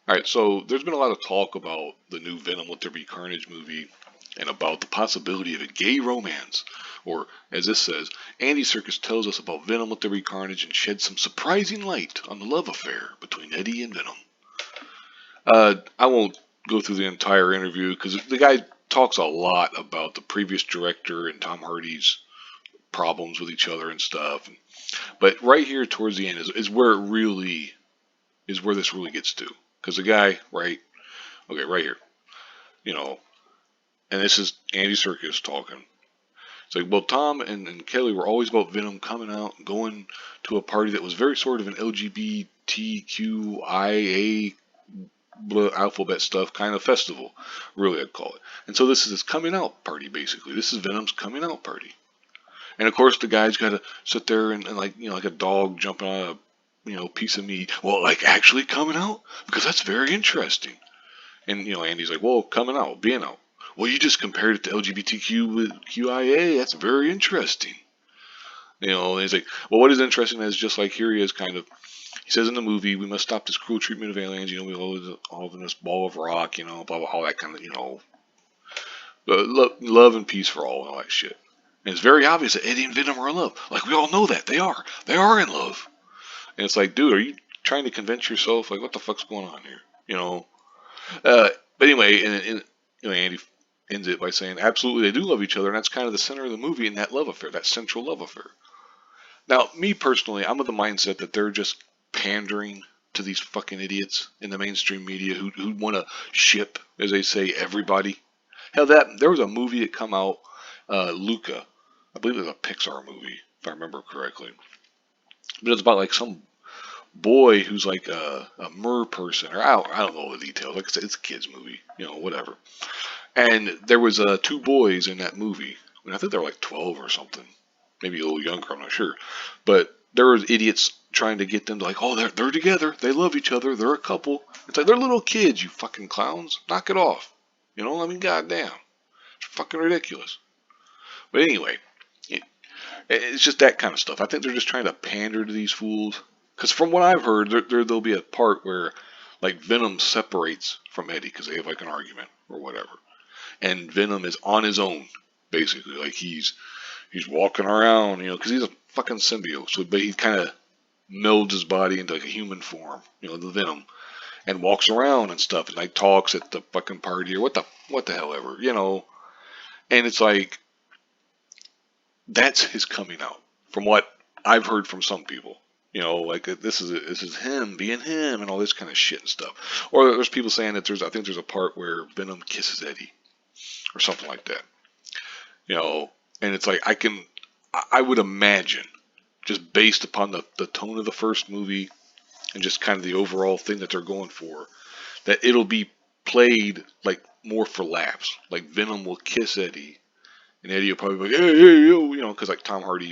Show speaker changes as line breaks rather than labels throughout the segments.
Alright, so there's been a lot of talk about the new Venom Let There Be Carnage movie and about the possibility of a gay romance. Or, as this says, Andy Serkis tells us about Venom Let There Be Carnage and sheds some surprising light on the love affair between Eddie and Venom. I won't go through the entire interview because the guy talks a lot about the previous director and Tom Hardy's problems with each other and stuff. But right here towards the end is where it really is where this really gets to. Because the guy, right, okay, right here, you know, and this is Andy Serkis talking. It's like, well, Tom and Kelly were always about Venom coming out and going to a party that was very sort of an LGBTQIA alphabet stuff kind of festival, really, I'd call it. And so this is his coming out party, basically. This is Venom's coming out party. And of course, the guy's got to sit there and like, like a dog jumping on a, piece of meat. Well, like actually coming out? Because that's very interesting. And, Andy's like, well, coming out, being out. Well, you just compared it to LGBTQ with QIA. That's very interesting. And he's like, well, what is interesting is just like here he is kind of, he says in the movie, we must stop this cruel treatment of aliens. We all live in this ball of rock, blah, blah, all that kind of, love and peace for all and all that shit. And it's very obvious that Eddie and Venom are in love. Like, we all know that. They are. They are in love. And it's like, dude, are you trying to convince yourself? Like, what the fuck's going on here? But anyway, and Andy ends it by saying, absolutely, they do love each other, and that's kind of the center of the movie and that love affair, that central love affair. Now, me personally, I'm of the mindset that they're just pandering to these fucking idiots in the mainstream media who want to ship, as they say, everybody. Hell, there was a movie that come out, Luca. I believe it was a Pixar movie, if I remember correctly. But it's about like some boy who's like a mer person, or I don't know the details. Like I said, it's a kids movie, whatever. And there was two boys in that movie. I think they were like 12 or something, maybe a little younger. I'm not sure, but there was idiots trying to get them to like, oh, they're together, they love each other, they're a couple. It's like they're little kids, you fucking clowns. Knock it off. I mean, goddamn, it's fucking ridiculous. But anyway, it's just that kind of stuff. I think they're just trying to pander to these fools. Because from what I've heard, there'll be a part where like Venom separates from Eddie because they have like an argument or whatever, and Venom is on his own basically. Like he's walking around, because he's a fucking symbiote. So but he kind of melds his body into like a human form, the Venom, and walks around and stuff, and like talks at the fucking party or what the hell ever, And it's like that's his coming out, from what I've heard from some people. Like this is him being him and all this kind of shit and stuff. Or there's people saying that I think there's a part where Venom kisses Eddie or something like that. And it's like I would imagine, just based upon the tone of the first movie and just kind of the overall thing that they're going for, that it'll be played like more for laughs. Like Venom will kiss Eddie, and Eddie will probably be like, hey, hey, yo, because like Tom Hardy's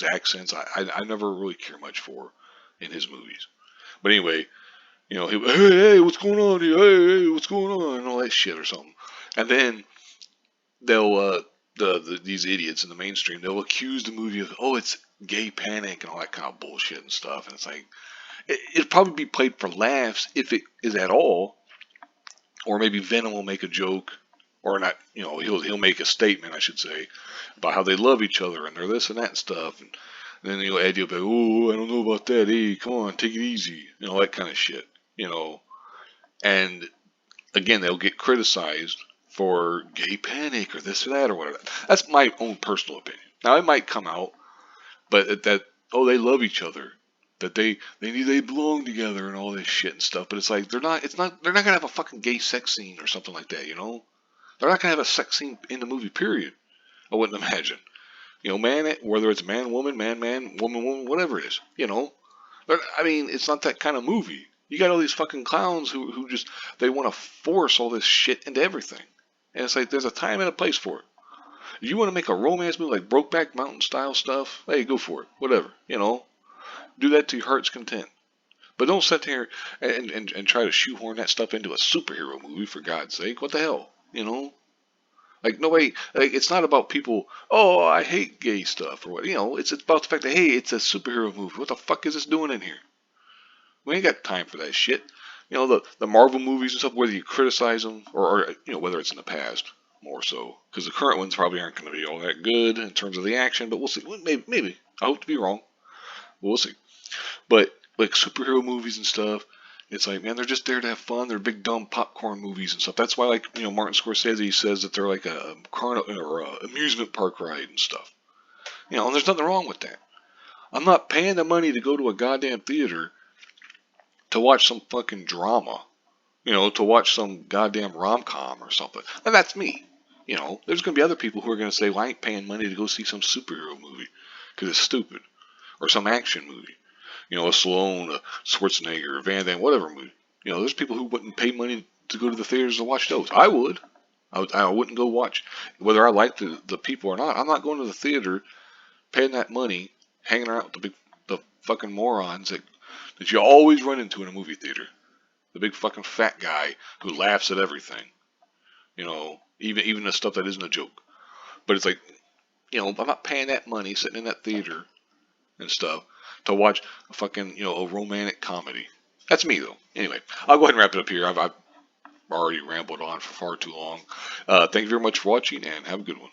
accents, I never really care much for in his movies. But anyway, he'll hey, hey, what's going on here? Hey, hey, what's going on? And all that shit or something. And then they'll these idiots in the mainstream, they'll accuse the movie of, oh, it's gay panic and all that kind of bullshit and stuff. And it's like, it'll probably be played for laughs if it is at all. Or maybe Venom will make a joke, or not, he'll make a statement, I should say, about how they love each other and they're this and that and stuff. And then Eddie will be like, oh, I don't know about that. Hey, come on, take it easy. That kind of shit. And again, they'll get criticized for gay panic or this or that or whatever. That's my own personal opinion. Now it might come out, but that oh, they love each other, that they belong together and all this shit and stuff. But it's like they're not gonna have a fucking gay sex scene or something like that. They're not gonna have a sex scene in the movie. Period. I wouldn't imagine. Man, whether it's man, woman, woman, woman, whatever it is. I mean, it's not that kind of movie. You got all these fucking clowns who just, they want to force all this shit into everything. And it's like, there's a time and a place for it. If you want to make a romance movie like Brokeback Mountain style stuff, hey, go for it. Whatever. Do that to your heart's content. But don't sit there and try to shoehorn that stuff into a superhero movie, for God's sake. What the hell? Like, nobody, like, it's not about people, oh, I hate gay stuff, or what, it's about the fact that, hey, it's a superhero movie. What the fuck is this doing in here? We ain't got time for that shit. You know, the Marvel movies and stuff, whether you criticize them or you know, whether it's in the past more so, because the current ones probably aren't going to be all that good in terms of the action, but we'll see. Well, maybe. I hope to be wrong. We'll see. But like superhero movies and stuff, it's like, man, they're just there to have fun. They're big dumb popcorn movies and stuff. That's why, like, you know, Martin Scorsese says that they're like a carnival or a amusement park ride and stuff. You know, and there's nothing wrong with that. I'm not paying the money to go to a goddamn theater to watch some fucking drama. You know, to watch some goddamn rom-com or something. And that's me. You know, there's going to be other people who are going to say, well, I ain't paying money to go see some superhero movie because it's stupid. Or some action movie. You know, a Stallone, a Schwarzenegger, a Van Damme, whatever movie. You know, there's people who wouldn't pay money to go to the theaters to watch those. I would. I wouldn't go watch. Whether I like the people or not, I'm not going to the theater paying that money, hanging around with the fucking morons that you always run into in a movie theater. The big fucking fat guy who laughs at everything. You know, even the stuff that isn't a joke. But it's like, you know, I'm not paying that money sitting in that theater and stuff to watch a fucking, you know, a romantic comedy. That's me though. Anyway, I'll go ahead and wrap it up here. I've already rambled on for far too long. Thank you very much for watching and have a good one.